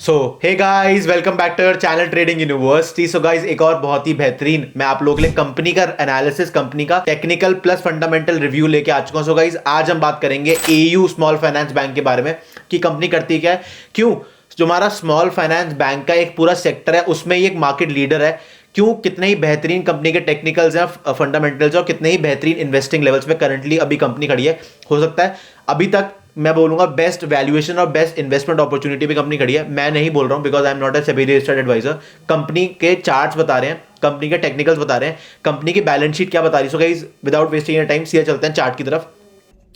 So hey guys, welcome back to our channel trading university. So guys, एक और बहुत ही बेहतरीन मैं आप लोगों के लिए कंपनी का एनालिसिस, कंपनी का टेक्निकल प्लस फंडामेंटल रिव्यू लेके आ चुका हूं। सो गाइस, आज हम बात करेंगे एयू स्मॉल फाइनेंस बैंक के बारे में कि कंपनी करती क्या है, क्यों जो हमारा स्मॉल फाइनेंस बैंक का एक पूरा सेक्टर है उसमें ये एक मार्केट लीडर है, क्यों कितने ही बेहतरीन कंपनी के टेक्निकल्स हैं, फंडामेंटल्स और कितने ही बेहतरीन इन्वेस्टिंग लेवल्स पे करंटली अभी कंपनी खड़ी है। हो सकता है अभी तक मैं बोलूंगा बेस्ट वैल्यूएशन और बेस्ट इन्वेस्टमेंट अपॉर्चुनिटी पे कंपनी खड़ी है। मैं नहीं बोल रहा हूं because I am not a SEBI registered advisor. Company के चार्ट्स बता रहे हैं, कंपनी के टेक्निकल्स बता रहे हैं, कंपनी की बैलेंस शीट क्या बता रही है। So guys, without wasting your time सीधे चलते हैं चार्ट की तरफ।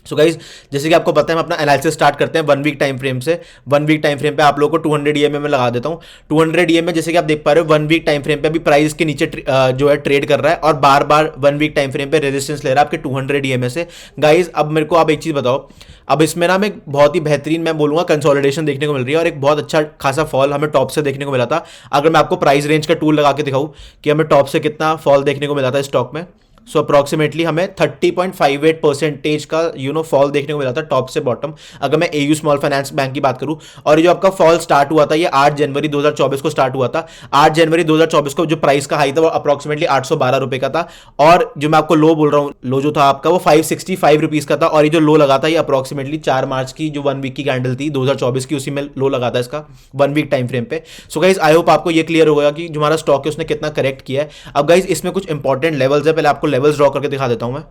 सो गाइज, जैसे कि आपको पता है, हम अपना एनालिसिस स्टार्ट करते हैं 1 वीक टाइम फ्रेम से। 1 वीक टाइम फ्रेम पे आप लोगों को 200 ईएमए में लगा देता हूं। 200 ईएमए जैसे कि आप देख पा रहे हो 1 वीक टाइम फ्रेम पे अभी प्राइस के नीचे जो है ट्रेड कर रहा है और बार बार 1 वीक टाइम फ्रेम पे रेजिस्टेंस ले रहा है आपके 200 ईएमए से। गाइज, अब मेरे को आप एक चीज बताओ, अब इसमें ना मैं बहुत ही बेहतरीन मैं बोलूंगा कंसोलिडेशन देखने को मिल रही है और एक बहुत अच्छा खासा फॉल हमें टॉप से देखने को मिला था। अगर मैं आपको प्राइस रेंज का टूल लगा के दिखाऊं कि हमें टॉप से कितना फॉल देखने को मिला था स्टॉक में, सो अप्रॉक्सीमेटली हमें 30.58% का फॉल देखने को मिला था टॉप से बॉटम, अगर मैं एयू स्मॉल फाइनेंस बैंक की बात करूं। और ये जो आपका फॉल स्टार्ट हुआ था ये 8 जनवरी 2024 को स्टार्ट हुआ था। 8 जनवरी 2024 को जो प्राइस का हाई था वो अप्रॉक्सीमेटली 812 रुपए का था और जो मैं आपको लो बोल रहा हूँ, लो जो था आपका वो 565 रुपीज का था। और ये जो लो लगा था ये अप्रॉक्सीमेटली 4 मार्च की जो 1 वीक की कैंडल थी 2024 की, उसी में लो लगा था इसका 1 वीक टाइम फ्रेम पे। सो गाइज, आई होप आपको ये क्लियर होगा कि जो हमारा स्टॉक है उसने कितना करेक्ट किया है। अब गाइज, इसमें कुछ इंपॉर्टेंट लेवल्स है, पहले आपको लेवल्स ड्रॉ करके दिखा देता हूं मैं।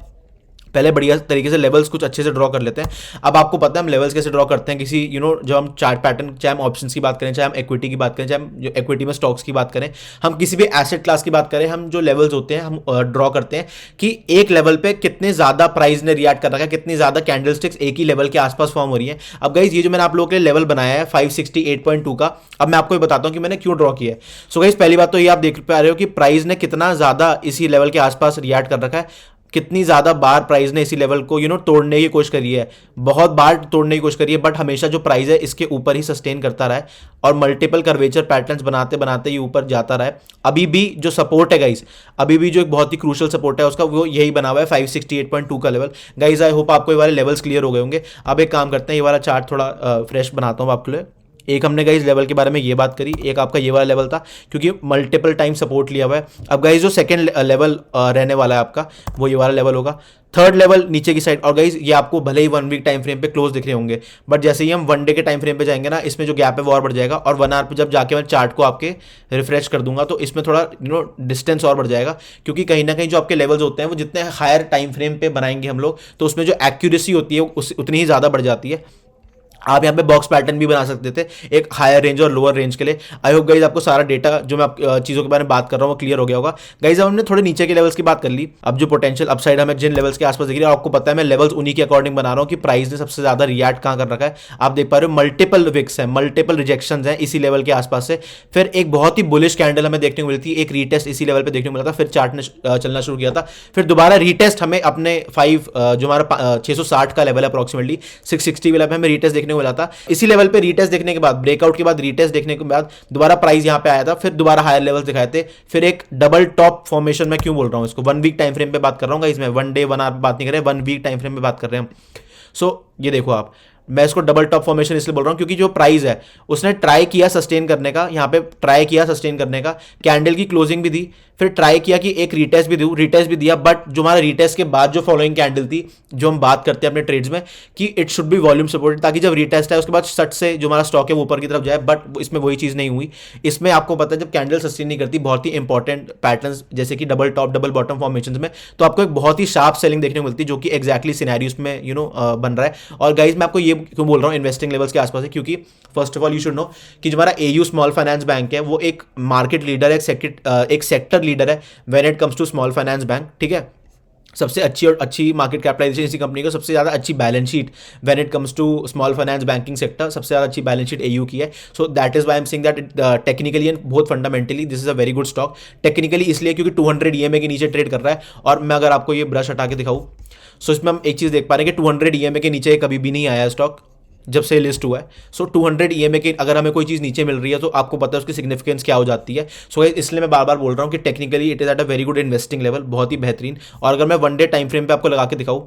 पहले बढ़िया तरीके से लेवल्स कुछ अच्छे से ड्रॉ कर लेते हैं। अब आपको पता है हम लेवल्स कैसे ड्रॉ करते हैं किसी जब हम चार्ट पैटर्न, चाहे हम ऑप्शंस की बात करें, चाहे हम इक्विटी की बात करें, चाहे हम जो इक्विटी में स्टॉक्स की बात करें, हम किसी भी एसेट क्लास की बात करें, हम जो लेवल्स होते हैं हम ड्रॉ करते हैं कि एक लेवल पे कितने ज्यादा प्राइस ने रिएक्ट कर रखा है, कितनी ज्यादा कैंडलस्टिक्स एक ही लेवल के आसपास फॉर्म हो रही है। अब गाइज, ये जो मैंने आप लोगों के लिए लेवल बनाया है 568.2 का, अब मैं आपको ये बताता हूं कि मैंने क्यों ड्रॉ किया है। सो गाइज, पहली बात तो ये आप देख पा रहे हो कि प्राइस ने कितना ज्यादा इसी लेवल के आसपास रिएक्ट कर रखा है, कितनी ज्यादा बार प्राइस ने इसी लेवल को तोड़ने की कोशिश करी है, बहुत बार तोड़ने की कोशिश करी है, बट हमेशा जो प्राइस है इसके ऊपर ही सस्टेन करता रहा है और मल्टीपल कर्वेचर पैटर्न्स बनाते बनाते ये ऊपर जाता रहा है। अभी भी जो सपोर्ट है गाइस, अभी भी जो एक बहुत ही क्रूशियल सपोर्ट है उसका वो यही बना हुआ है 568.2 का लेवल। गाइस, आई होप आपको ये वाले लेवल्स क्लियर हो गए होंगे। अब एक काम करते हैं, ये वाला चार्ट थोड़ा फ्रेश बनाता हूँ आपके लिए। एक हमने गाइस लेवल के बारे में ये बात करी, एक आपका ये वाला लेवल था क्योंकि मल्टीपल टाइम सपोर्ट लिया हुआ है। अब गाइस, जो सेकंड लेवल रहने वाला है आपका वो ये वाला लेवल होगा। थर्ड लेवल नीचे की साइड, और गाइस ये आपको भले ही 1 वीक टाइम फ्रेम पे क्लोज दिख रहे होंगे, बट जैसे ही हम 1 डे के टाइम फ्रेम पे जाएंगे ना, इसमें जो गैप है वो और बढ़ जाएगा और 1 आवर पे जब जाके मैं चार्ट को आपके रिफ्रेश कर दूंगा तो इसमें थोड़ा डिस्टेंस और बढ़ जाएगा, क्योंकि कहीं ना कहीं जो आपके लेवल्स होते हैं वो जितने हायर टाइम फ्रेम पे बनाएंगे हम लोग तो उसमें जो एक्यूरेसी होती है उतनी ही ज्यादा बढ़ जाती है। आप यहाँ पे बॉक्स पैटर्न भी बना सकते थे एक हायर रेंज और लोअर रेंज के लिए। आई होप गाइज आपको सारा डेटा जो मैं चीज़ों के बारे में बात कर रहा हूँ वो क्लियर हो गया होगा। गाइज, अब हमने थोड़े नीचे के लेवल्स की बात कर ली। अब जो पोटेंशियल अपसाइड हमें जिन लेवल्स के आसपास दिख रही है, आपको पता है मैं लेवल्स उन्हीं के अकॉर्डिंग बना रहा हूँ कि प्राइस ने सबसे ज्यादा रिएक्ट कहाँ कर रखा है। आप देख पा रहे हो मल्टीपल विक्स है, मल्टीपल रिजेक्शन है इसी लेवल के आसपास से। फिर एक बहुत ही बुलिश कैंडल हमें देखने को मिलती है, एक रीटेस्ट इसी लेवल पर देखने को मिला था, फिर चार्ट ने चलना शुरू किया था, फिर दोबारा रीटेस्ट हमें अपने 5 जो हमारा 660 का लेवल है अप्रॉक्सीमेटली 660 वाला पे हमें रीटेस्ट देखने को मिला था। इसी लेवल पे रीटेस्ट देखने के बाद, ब्रेकआउट के बाद रीटेस्ट देखने के बाद दोबारा प्राइस यहां पे आया था, फिर दोबारा हायर लेवल्स दिखाए थे, फिर एक डबल टॉप फॉर्मेशन। मैं क्यों बोल रहा हूं इसको, 1 वीक टाइम फ्रेम पे बात कर रहा हूं, इसमें 1 डे 1 आवर बात नहीं कर रहे, 1 वीक टाइम फ्रेम पे बात कर रहे हैं हम। सो ये देखो आप, मैं इसको डबल टॉप फॉर्मेशन इसलिए बोल रहा हूं क्योंकि जो प्राइस है उसने ट्राई किया सस्टेन करने का, यहां पे ट्राई किया सस्टेन करने का, कैंडल की क्लोजिंग भी दी, फिर ट्राई किया कि एक रीटेस्ट भी दूं, रीटेस्ट भी दिया, बट जो हमारा रीटेस्ट के बाद जो फॉलोइंग कैंडल थी, जो हम बात करते हैं अपने ट्रेड्स में कि it should be volume supported, ताकि जब रीटेस्ट है उसके बाद सट से जो हमारा स्टॉक है वो ऊपर की तरफ जाए, बट इसमें वही चीज़ नहीं हुई। इसमें आपको पता है जब कैंडल सस्टेन नहीं करती बहुत ही इंपॉर्टेंट पैटर्न जैसे कि double top double bottom formation में, तो आपको एक बहुत ही शार्प सेलिंग देखने को मिलती है जो कि एक्जैक्टली सिनेरियोस में बन रहा है। और गाइज, मैं आपको ये क्यों बोल रहा हूँ इन्वेस्टिंग लेवल्स के आसपास है, क्योंकि first of all you should know कि जो हमारा एयू स्मॉल फाइनेंस बैंक है वो एक मार्केट लीडर है, एक सेक्टर लीडर है when it comes to small finance bank. ठीक है, सबसे अच्छी और अच्छी मार्केट कैपिटलाइजेशन इसी कंपनी को, सबसे ज्यादा अच्छी balance sheet when it comes to small finance banking sector, सबसे ज्यादा अच्छी बैलेंस शीट एयू की है। So that is why I am saying that technically and बहुत fundamentally this is a very good stock. Technically इसलिए क्योंकि 200 EMA के नीचे ट्रेड कर रहा है, और मैं अगर आपको ये ब्रश हटा के दिखाऊं, सो इसमें हम एक चीज देख पा रहे हैं कि 200 ईएमए के नीचे कभी भी नहीं आया स्टॉक जब से लिस्ट हुआ है। सो 200 ईएमए के अगर हमें कोई चीज़ नीचे मिल रही है तो आपको पता है उसकी सिग्निफिकेंस क्या हो जाती है। सो इसलिए मैं बार बार बोल रहा हूँ कि technically it is at a very good investing level, बहुत ही बेहतरीन। और अगर मैं 1 डे टाइम फ्रेम पे आपको लगा के दिखाऊँ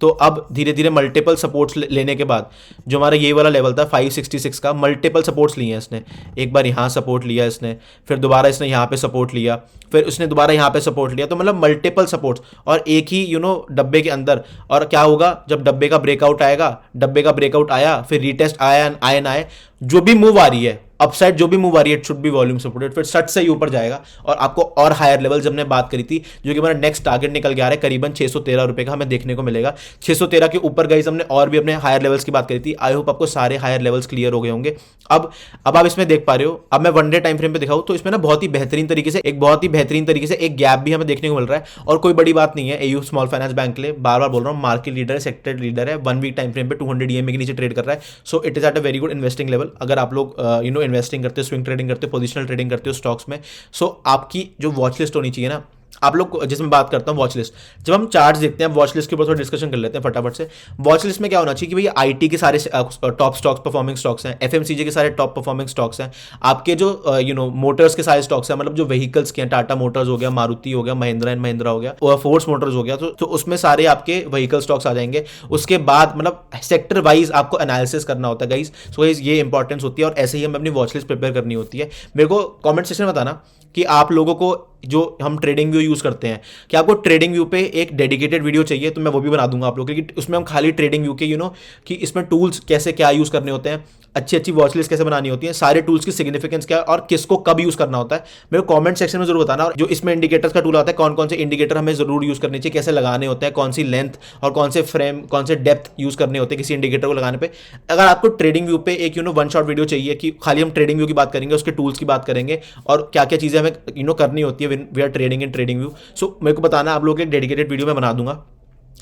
तो अब धीरे धीरे मल्टीपल सपोर्ट्स लेने के बाद जो हमारा ये वाला लेवल था 566 का, मल्टीपल सपोर्ट्स लिए हैं इसने। एक बार यहाँ सपोर्ट लिया इसने, फिर दोबारा इसने यहाँ पे सपोर्ट लिया, फिर उसने दोबारा यहाँ पे सपोर्ट लिया, तो मतलब मल्टीपल सपोर्ट्स और एक ही डब्बे के अंदर। और क्या होगा जब डब्बे का ब्रेकआउट आएगा, डब्बे का ब्रेकआउट आया, फिर रीटेस्ट आया आए ना आए, जो भी मूव आ रही है अपसाइड, जो भी मूव आ रही है, it should be volume supported, फिर 60 से ही ऊपर जाएगा और आपको और हायर लेवल जब हमने बात करी थी, जो कि हमारा नेक्स्ट टारगेट निकल के आ रहा है करीबन 613 रुपए का हमें देखने को मिलेगा। 613 के ऊपर गाइस हमने और भी अपने हायर लेवल्स की बात करी थी। आई होप आपको सारे हायर लेवल्स क्लियर हो गए होंगे। अब आप इसमें देख पा रहे हो, अब मैं वन डे टाइम फ्रेम पे दिखाऊं तो इसमें ना बहुत ही बेहतरीन तरीके से एक गैप भी हमें देखने को मिल रहा है। और कोई बड़ी बात नहीं है, एयू स्मॉल फाइनेंस बैंक के लिए बार बार बोल रहा हूँ, मार्केट लीडर है, सेक्टर लीडर है, 1 वीक टाइम फ्रेम पे 200 EMA के नीचे ट्रेड कर रहा है। So it is at a very good investing level. अगर आप लोग इन्वेस्टिंग करते हो, स्विंग ट्रेडिंग करते हो, पोजिशनल ट्रेडिंग करते हो स्टॉक्स में, सो आपकी जो वॉच लिस्ट होनी चाहिए ना, आप लोग जिसमें बात करता हूं वॉच लिस्ट, जब हम चार्ट्स देखते हैं वॉच लिस्ट के ऊपर थोड़ा डिस्कशन कर लेते हैं फटाफट से। वॉच लिस्ट में क्या होना चाहिए कि भाई आईटी के सारे टॉप स्टॉक्स परफॉर्मिंग स्टॉक्स हैं, एफएमसीजी के सारे टॉप परफॉर्मिंग स्टॉक्स हैं, आपके जो मोटर्स के सारे स्टॉक्स हैं, मतलब जो व्हीकल्स के हैं, टाटा मोटर्स हो गया, मारुति हो गया, महिंद्रा एंड महिंद्रा हो गया, और फोर्स मोटर्स हो गया, तो उसमें सारे आपके व्हीकल स्टॉक्स आ जाएंगे। उसके बाद मतलब सेक्टर वाइज आपको एनालिसिस करना होता है गाइस। सो गाइस ये इंपॉर्टेंस होती है और ऐसे ही हमें अपनी वॉच लिस्ट प्रिपेयर करनी होती है। मेरे को कॉमेंट सेक्शन में बताना कि आप लोगों को जो हम ट्रेडिंग व्यू यूज करते हैं, कि आपको ट्रेडिंग व्यू पे एक डेडिकेटेड वीडियो चाहिए तो मैं वो भी बना दूंगा आप लोगों के, क्योंकि उसमें हम खाली ट्रेडिंग व्यू के कि इसमें टूल्स कैसे क्या यूज करने होते हैं, अच्छी अच्छी वॉच लिस्ट कैसे बनानी होती है, सारे टूल्स की सिग्निफिकेंस क्या है और किसको कब यूज करना होता है, मेरे को कमेंट सेक्शन में जरूर बताना। और जो इसमें इंडिकेटर्स का टूल आता है, कौन कौन से इंडिकेटर हमें जरूर यूज करने चाहिए, कैसे लगाने होते हैं, कौन सी लेंथ और कौन से फ्रेम, कौन से डेप्थ यूज करने होते हैं किसी इंडिकेटर को लगाने पे। अगर आपको ट्रेडिंग व्यू पे एक वन शॉट वीडियो चाहिए कि खाली हम ट्रेडिंग व्यू की बात करेंगे, उसके टूल्स की बात करेंगे और क्या क्या चीजें हमें करनी होती है we are trading in trading view, so मेरे को बताना, आप लोगों के डेडिकेटेड वीडियो में बना दूंगा।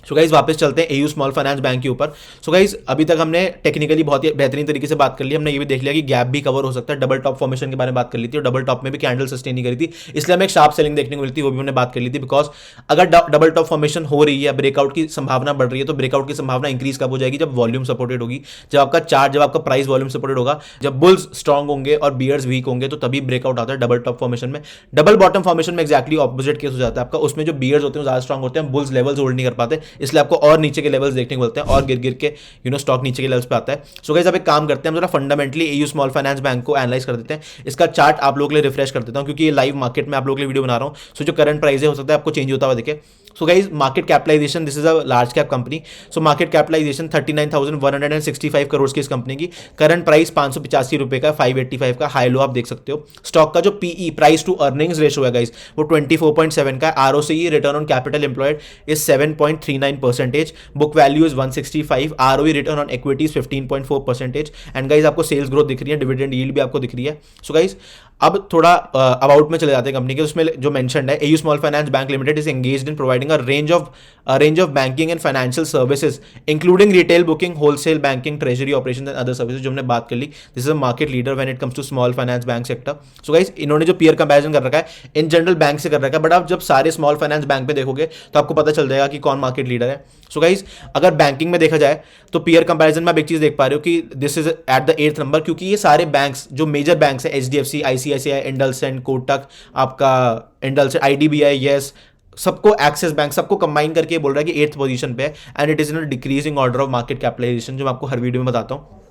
सो गाइज वापस चलते हैं एयू स्मॉल फाइनेंस बैंक के ऊपर। सो गाइज अभी तक हमने टेक्निकली बहुत ही बेहतरीन तरीके से बात कर ली, हमने ये भी देख लिया कि गैप भी कवर हो सकता है, डबल टॉप फॉर्मेशन के बारे में बात कर ली थी और डबल टॉप में भी कैंडल सस्टेन नहीं करी थी, इसलिए हमें एक शार्प सेलिंग देखने को मिलती है, वो भी हमने बात कर ली थी। बिकॉज अगर डबल टॉप फॉर्मेशन हो रही है, ब्रेकआउट की संभावना बढ़ रही है, तो ब्रेकआउट की संभावना इंक्रीज कब हो जाएगी, जब वॉल्यूम सपोर्टेड होगी, जब आपका चार्ट, जब आपका प्राइस वॉल्यूम सपोर्टेड होगा, जब बुल्स स्ट्रॉन्ग होंगे और बियर्स वीक होंगे, तो तभी ब्रेकआउट आता है डबल टॉप फॉर्मेशन में। डबल बॉटम फॉर्मेशन में एक्जैक्टली ऑपोजिट केस हो जाता है आपका, उसमें जो बियर्स होते हैं ज्यादा स्ट्रॉन्ग होते हैं, बुल्स लेवल्स होल्ड नहीं कर पाते, इसलिए आपको और नीचे के लेवल्स देखने को मिलते हैं और गिर गिर के स्टॉक नीचे के लेवल्स पे आता है। सो गाइस अब एक काम करते हैं, हम जरा fundamentally AU small finance bank को एनालाइज कर देते हैं। इसका चार्ट आप लोगों के लिए रिफ्रेश कर देता हूं, क्योंकि ये लाइव मार्केट में आप लोगों के लिए वीडियो बना रहा हूं। सो जो करंट प्राइस है, हो सकता है आपको चेंज होता हुआ दिखे। So guys market capitalisation, this is a large cap company. So market capitalisation 39,165 crore की इस कंपनी की। करंट प्राइस 585 रुपए का, 585 का हाई लो आप देख सकते हो। स्टॉक का जो PE, price to earnings ratio है गाइस, वो 24.7 का। ROCE, return on capital employed, is 7.39%। Book value is 165। ROE, return on equity, is 15.4%। And guys आपको सेल्स ग्रोथ दिख रही है, डिविडेंड यील्ड भी आपको दिख रही है। सो गाइस अब थोड़ा अबाउट में चले जाते हैं कंपनी के। उसमें जो मेंशन्ड है, AU small finance bank limited is engaged in providing a range of banking and financial services including retail booking, wholesale banking, treasury operations and other services, जो हमने बात कर ली। This is a market leader when it comes to small finance bank sector. So guys इन्होंने जो peer comparison कर रखा है, इन जनरल बैंक से कर रखा है, बट आप जब सारे स्मॉल फाइनेंस बैंक पे देखोगे तो आपको पता चल जाएगा कि कौन मार्केट लीडर है। सो गाइस अगर बैंकिंग में देखा जाए तो पीयर कंपैरिजन में आप एक चीज देख पा रहे हो कि this is at the 8th number, क्योंकि ये सारे बैंक्स जो मेजर बैंक्स है, एचडीएफसी, आईसीआईसीआई, इंडलसेंड, कोटक, आपका इंडलसेंड, आईडीबीआई, यस, सबको, एक्सिस बैंक, सबको कंबाइन करके बोल रहा है कि 8th पोजीशन पे है। And it is in decreasing order of market capitalisation, जो मैं आपको हर वीडियो में बताता हूं।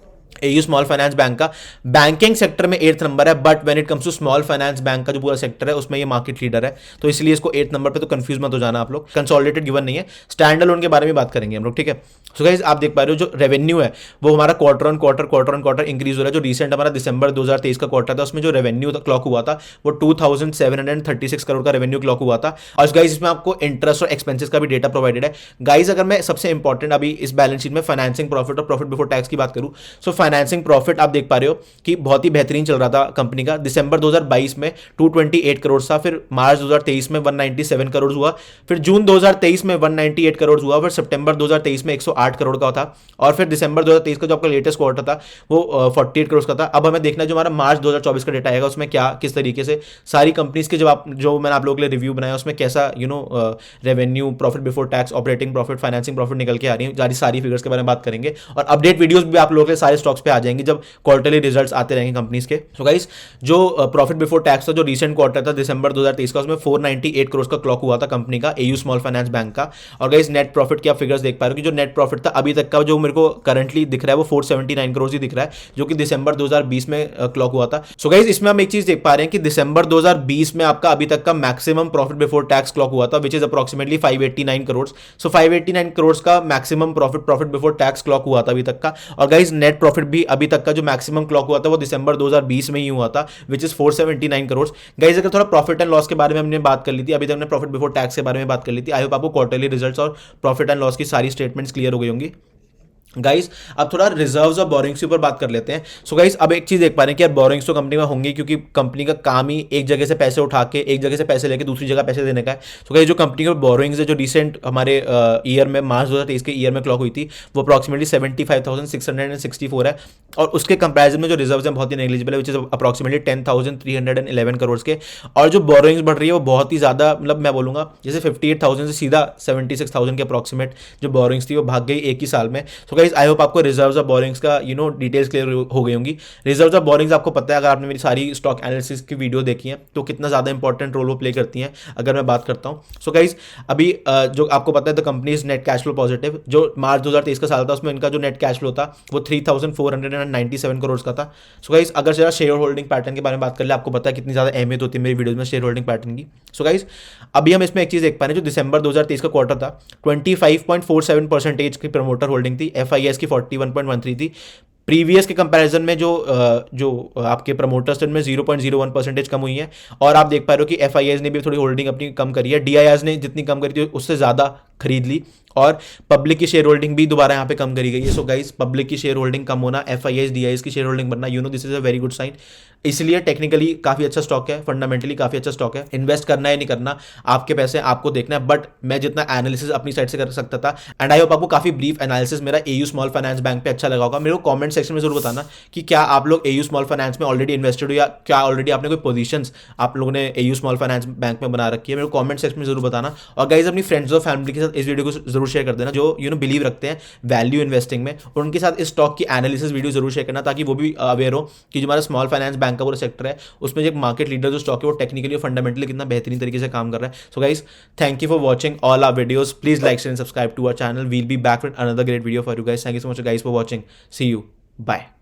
एयू स्मॉल फाइनेंस बैंक का बैंकिंग सेक्टर में 8th नंबर है, but when it comes to small finance bank का जो पूरा सेक्टर है, उसमें ये मार्केट लीडर है, तो इसलिए इसको 8th नंबर पे तो कंफ्यूज मत हो जाना आप लोग। कंसोलिडेटेड गिवन नहीं है, स्टैंड अलोन के बारे में बात करेंगे हम लोग, ठीक है। सो गाइस आप देख पा रहे हो जो रेवेन्यू है वो हमारा क्वार्टर ऑन क्वार्टर इंक्रीज हो रहा है। जो रिसेंट हमारा दिसंबर 2023 का क्वार्टर था, उसमें जो रेवेन्यू क्लॉक हुआ था वो 2736 करोड़ का रेवेन्यू क्लॉक हुआ था। और गाइस इसमें आपको इंटरेस्ट और एक्सपेंसेस का भी डेटा प्रोवाइडेड है। गाइस अगर मैं सबसे इंपॉर्टेंट अभी इस बैलेंस शीट में फाइनेंसिंग प्रॉफिट और प्रॉफिट बिफोर टैक्स की बात करूं, सो फाइनेंसिंग प्रॉफिट आप देख पा रहे हो कि बहुत ही बेहतरीन चल रहा था कंपनी का। दिसंबर 2022 में 228 करोड़ था, फिर मार्च 2023 में 197 करोड़ हुआ, फिर जून 2023 में 198 करोड़ हुआ, फिर सितंबर 2023 में 108 करोड़ का था, और फिर दिसंबर 2023 का जो आपका लेटेस्ट क्वार्टर था वो 48 करोड़ का था। अब हमें देखना है जो हमारा मार्च 2024 का डेटा आएगा, उसमें क्या, किस तरीके से सारी कंपनीज के जो मैंने आप लोगों के लिए रिव्यू बनाया, उसमें कैसा revenue, profit before tax, operating profit, financing profit निकल के आ रही है। सारी फिगर्स के बारे में बात करेंगे और अपडेट वीडियोस भी आप लोगों के सारे स्टॉक्स स्टॉक्स पे आ जाएंगे जब क्वार्टरली रिजल्ट्स आते रहेंगे कंपनीज के। सो गाइस जो प्रॉफिट बिफोर टैक्स था जो रिसेंट क्वार्टर था दिसंबर 2023 का, उसमें 498 करोड़ का क्लॉक हुआ था कंपनी का, एयू स्मॉल फाइनेंस बैंक का। और गाइस नेट प्रॉफिट के आप फिगर्स देख पा रहे हो कि जो नेट प्रॉफिट था अभी तक का जो मेरे को करंटली दिख रहा है वो 479 करोड़ ही दिख रहा है, जो कि दिसंबर 2020 में क्लॉक हुआ था। सो गाइस इसमें हम एक चीज देख पा रहे हैं कि दिसंबर 2020 में आपका अभी तक का maximum profit before tax clock हुआ था, विच इज अप्रोक्सीमेटली 589 करोड़। सो 589 करोड़ का maximum profit before tax clock हुआ था अभी तक का। और गाइस नेट प्रॉफिट भी अभी तक का जो मैक्सिमम क्लॉक हुआ था वो दिसंबर 2020 में ही हुआ था, विच इज 479 करोड़। गाइस अगर थोड़ा प्रॉफिट एंड लॉस के बारे में हमने बात कर ली थी, अभी तक हमने प्रॉफिट बिफोर टैक्स के बारे में बात कर ली थी। आई होप आपको क्वार्टरली रिजल्ट्स और प्रॉफिट एंड लॉस की सारी स्टेटमेंट्स क्लियर हो गई होंगी। गाइस अब थोड़ा रिजर्व्स और बोरिंग्स के ऊपर बात कर लेते हैं। सो गाइस अब एक चीज देख पा रहे हैं कि यार बोरिंग्स तो कंपनी में होंगी, क्योंकि कंपनी का काम ही एक जगह से पैसे उठा के एक जगह से पैसे लेके दूसरी जगह पैसे देने का है। सो गाइस जो कंपनी के बोरिंग्स है जो रिसेंट हमारे ईयर में मार्च 2023 के ईयर में क्लॉक हुई थी वो अप्रॉक्सीमेटली 75,664 है, और उसके कंपेरिजन में जो रिजर्व्स हैं बहुत ही नेग्लिजिबल है, विच इज अप्रॉक्सीमेटली 10,311 करोड़ के। और जो बोरिंग्स बढ़ रही है वो बहुत ही ज्यादा, मतलब मैं बोलूंगा जैसे 58,000 से सीधा 76,000 के अप्रॉक्सीमेट जो बोरिंग्स थी वो भाग गई एक ही साल में। सो गाइस आई होप आपको रिजर्व्स और बोरिंग्स का डिटेल्स क्लियर हो गई होंगी। रिजर्व्स और बोरिंग्स आपको पता है, अगर आपने मेरी सारी स्टॉक एनालिसिस की वीडियो देखी है तो कितना ज्यादा इंपॉर्टेंट रोल वो प्ले करती हैं अगर मैं बात करता हूं। सो गाइस अभी जो आपको पता है the company is net cash flow positive. जो मार्च 2023 का साल था उसमें इनका जो नेट कैश फ्लो था वो 3,497 करोड़ का था। सो गाइस अगर जरा शेयर होल्डिंग पैटर्न के बारे में बात कर ले, आपको पता है कितनी ज्यादा अहमियत होती है मेरी वीडियोस में शेयर होल्डिंग पैटर्न की। सो गाइस अभी हम इसमें एक चीज देख पा रहे हैं, जो दिसंबर 2023 का क्वार्टर था 25.47% की प्रमोटर होल्डिंग थी, एफआईएस की 41.13 थी। प्रीवियस के कंपैरिजन में जो आपके प्रमोटर्स थे उनमें 0.01% कम हुई है। और आप देख पा रहे हो कि एफआईएस ने भी थोड़ी होल्डिंग अपनी कम करी है, डीआईआर ने जितनी कम करी थी उससे ज्यादा खरीद ली, और पब्लिक की शेयर होल्डिंग भी दोबारा यहाँ पे कम करी गई है। सो गाइस पब्लिक की शेयर होल्डिंग कम होना, एफआईएस डीआईएस की शेयर होल्डिंग बढ़ना, this is a very good sign. इसलिए टेक्निकली काफी अच्छा स्टॉक है, फंडामेंटली काफी अच्छा स्टॉक है। इन्वेस्ट करना है नहीं करना आपके पैसे आपको देखना है, बट मैं जितना एनालिसिस अपनी साइड से कर सकता था, एंड आई होप आपको काफी ब्रीफ एनालिसिस मेरा एयू स्मॉल फाइनेंस बैंक पे अच्छा लगा होगा। मेरे को कमेंट सेक्शन में जरूर बताना कि क्या आप लोग एयू स्मॉल फाइनेंस में ऑलरेडी इन्वेस्टेड हो, या क्या ऑलरेडी आपने कोई पोजीशंस आप लोगों ने एयू स्मॉल फाइनेंस बैंक में बना रखी है। मेरे को कमेंट सेक्शन में जरूर बताना। और गाइस अपनी फ्रेंड्स और फैमिली के साथ इस वीडियो को जरूर शेयर कर देना जो बिलीव रखते हैं वैल्यू इन्वेस्टिंग में, और उनके साथ इस स्टॉक की एनालिसिस वीडियो जरूर शेयर करना, ताकि वो भी अवेयर हो कि जो हमारा स्मॉल फाइनेंस बैंक का पूरा सेक्टर है उसमें जो मार्केट लीडर जो स्टॉक है वो टेक्निकली और फंडामेंटली कितना बेहतरीन तरीके से काम कर रहा है। So guys thank you for watching all our videos, please like share and subscribe to our channel. We'll be back with another great video for you guys. Thank you so much guys for watching, see you, bye.